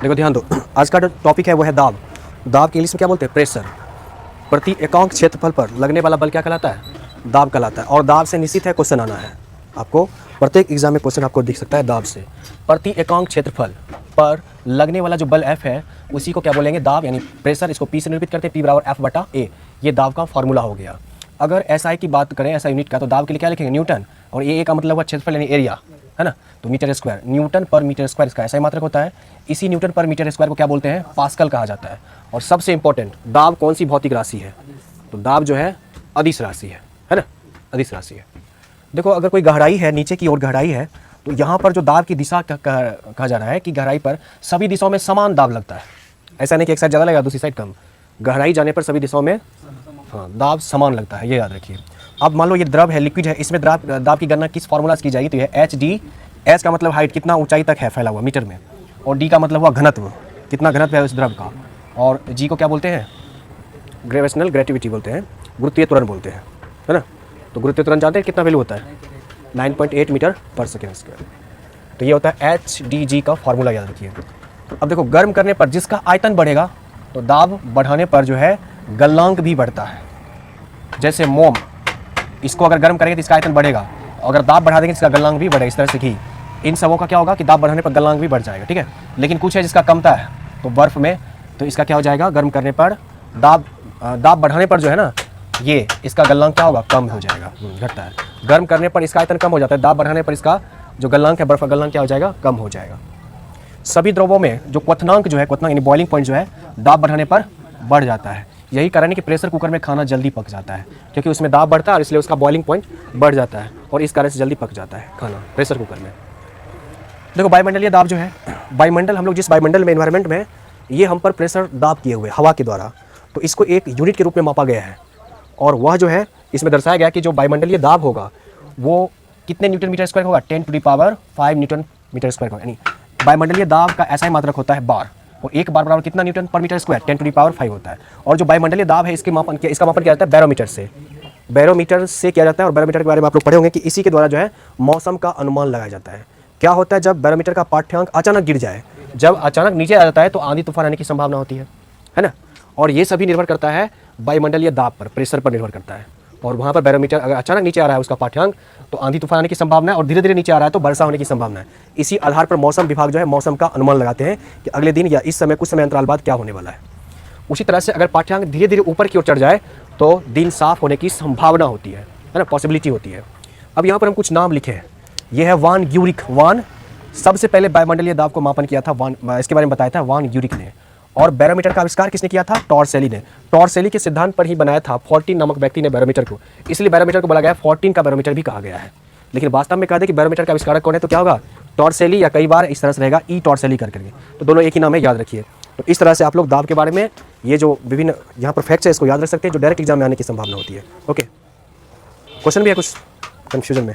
देखो ध्यान दो, आज का जो टॉपिक है वो है दाब। दाब के इंग्लिश में क्या बोलते हैं? प्रेशर। प्रति एकांक क्षेत्रफल पर लगने वाला बल क्या कहलाता है? दाब कहलाता है। और दाब से निश्चित है क्वेश्चन आना है आपको, प्रत्येक एग्जाम में क्वेश्चन आपको दिख सकता है दाब से। प्रति एकांक क्षेत्रफल पर लगने वाला जो बल F है उसी को क्या बोलेंगे? दाब, यानी प्रेशर। इसको P से निरूपित करते हैं, P बराबर F/A। ये दाब का फॉर्मूला हो गया। अगर SI की बात करें, SI यूनिट का, तो दाब के लिए क्या लिखेंगे? न्यूटन। और A का मतलब हुआ क्षेत्रफल यानी एरिया, है ना, तो मीटर स्क्वायर। न्यूटन पर मीटर स्क्वायर इसका SI मात्रक होता है। इसी न्यूटन पर मीटर स्क्वायर को क्या बोलते हैं? पास्कल कहा जाता है। और सबसे इंपॉर्टेंट, दाब कौन सी भौतिक राशि है? तो दाब जो है अदिश राशि है ना, अदिश राशि है। देखो, अगर कोई गहराई है, नीचे की ओर गहराई है, तो यहाँ पर जो दाब की दिशा कहा जा रहा है कि गहराई पर सभी दिशाओं में समान दाब लगता है। ऐसा नहीं कि एक साइड ज़्यादा लगेगा दूसरी साइड कम। गहराई जाने पर सभी दिशाओं में दाब समान लगता है, ये याद रखिए। अब मान लो ये द्रव है, लिक्विड है, इसमें दाब की गणना किस फॉर्मूला से की जाएगी? तो ये HD। H का मतलब हाइट, कितना ऊंचाई तक है फैला हुआ मीटर में। और D का मतलब हुआ घनत्व, कितना घनत्व है उस द्रव का। और G को क्या बोलते हैं? ग्रेविटेशनल ग्रेविटी बोलते हैं, गुरुत्वीय त्वरण बोलते हैं, है ना। तो गुरुत्वीय त्वरण जानते हैं कितना वैल्यू होता है? 9.8 मीटर पर सेकेंड स्क्वायर। तो ये होता है HDG का फॉर्मूला, याद रखिए। अब देखो, गर्म करने पर जिसका आयतन बढ़ेगा तो दाब बढ़ाने पर जो है गलनांक भी बढ़ता है। जैसे मोम, इसको अगर गर्म करेंगे तो इसका आयतन बढ़ेगा, अगर दाब बढ़ा देंगे तो इसका गलनांक भी बढ़ेगा। इस तरह से घी, इन सबों का क्या होगा कि दाब बढ़ाने पर गलनांक भी बढ़ जाएगा, ठीक है। लेकिन कुछ है जिसका कमता है, तो बर्फ़ में, तो इसका क्या हो जाएगा? गर्म करने पर दाब बढ़ाने पर जो है ना, ये इसका गलनांक क्या होगा? कम हो जाएगा, घटता है। गर्म करने पर इसका आयतन कम हो जाता है, दाब बढ़ाने पर इसका जो गलनांक है, बर्फ का गलनांक क्या हो जाएगा? कम हो जाएगा। सभी द्रवों में जो क्वथनांक जो है, क्वथनांक यानी बॉइलिंग पॉइंट जो है, दाब बढ़ाने पर बढ़ जाता है। यही कारण है कि प्रेशर कुकर में खाना जल्दी पक जाता है, क्योंकि उसमें दाब बढ़ता है और इसलिए उसका बॉइलिंग पॉइंट बढ़ जाता है, और इस कारण से जल्दी पक जाता है खाना प्रेशर कुकर में। देखो, वायुमंडलीय दाब जो है, वायुमंडल, हम लोग जिस वायुमंडल में, एनवायरनमेंट में, ये हम पर प्रेशर दाब किए हुए हवा के द्वारा, तो इसको एक यूनिट के रूप में मापा गया है। और वह जो है इसमें दर्शाया गया कि जो वायुमंडलीय दाब होगा वो कितने न्यूटन मीटर स्क्वायर होगा? 10⁵ न्यूटन मीटर स्क्वायर होगा। यानी वायुमंडलीय दाब का SI मात्रक होता है बार, और एक बार बराबर कितना न्यूटन पर मीटर स्क्वायर? 10⁵ होता है। और जो वायुमंडलीय दाब है, इसका मापन किया जाता है बैरोमीटर से। बैरोमीटर से किया जाता है, और बैरोमीटर के बारे में आप लोग पढ़े होंगे कि इसी के द्वारा जो है मौसम का अनुमान लगाया जाता है। क्या होता है जब बैरोमीटर का पाठ्यांक अचानक गिर जाए, जब अचानक नीचे आ जाता है, तो आंधी तूफान आने की संभावना होती है ना। और ये सभी निर्भर करता है वायुमंडलीय दाब पर, प्रेशर पर निर्भर करता है। और वहाँ पर बैरोमीटर अगर अचानक नीचे आ रहा है उसका पाठ्यांक, तो आंधी तूफान आने की संभावना है, और धीरे धीरे नीचे आ रहा है तो वर्षा होने की संभावना है। इसी आधार पर मौसम विभाग जो है मौसम का अनुमान लगाते हैं कि अगले दिन या इस समय कुछ समय अंतराल बाद क्या होने वाला है। उसी तरह से अगर पाठ्यांक धीरे धीरे ऊपर की ओर चढ़ जाए तो दिन साफ होने की संभावना होती है ना, पॉसिबिलिटी होती है। अब यहाँ पर हम कुछ नाम लिखे हैं। यह है वान यूरिक। वान सबसे पहले वायुमंडलीय दाब को मापन किया था, वान, इसके बारे में बताया था वान यूरिक ने। और बैरोमीटर का आविष्कार किसने किया था? टॉर्सेली ने। टॉर्सेली के सिद्धांत पर ही बनाया था 14 नामक व्यक्ति ने बैरोमीटर को, इसलिए बैरोमीटर को बोला गया 14 का बैरोमीटर भी कहा गया है। लेकिन वास्तव में कहा दे कि बैरोमीटर का आविष्कारक कौन है, तो क्या होगा? टॉर्सेली, या कई बार इस तरह से रहेगा ई टॉर्सेली करके, तो दोनों एक ही नाम है, याद रखिए। तो इस तरह से आप लोग दाब के बारे में ये जो विभिन्न यहाँ पर फैक्ट्स है इसको याद रख सकते हैं, जो डायरेक्ट एग्जाम में आने की संभावना होती है। ओके, क्वेश्चन भी है कुछ कन्फ्यूजन में?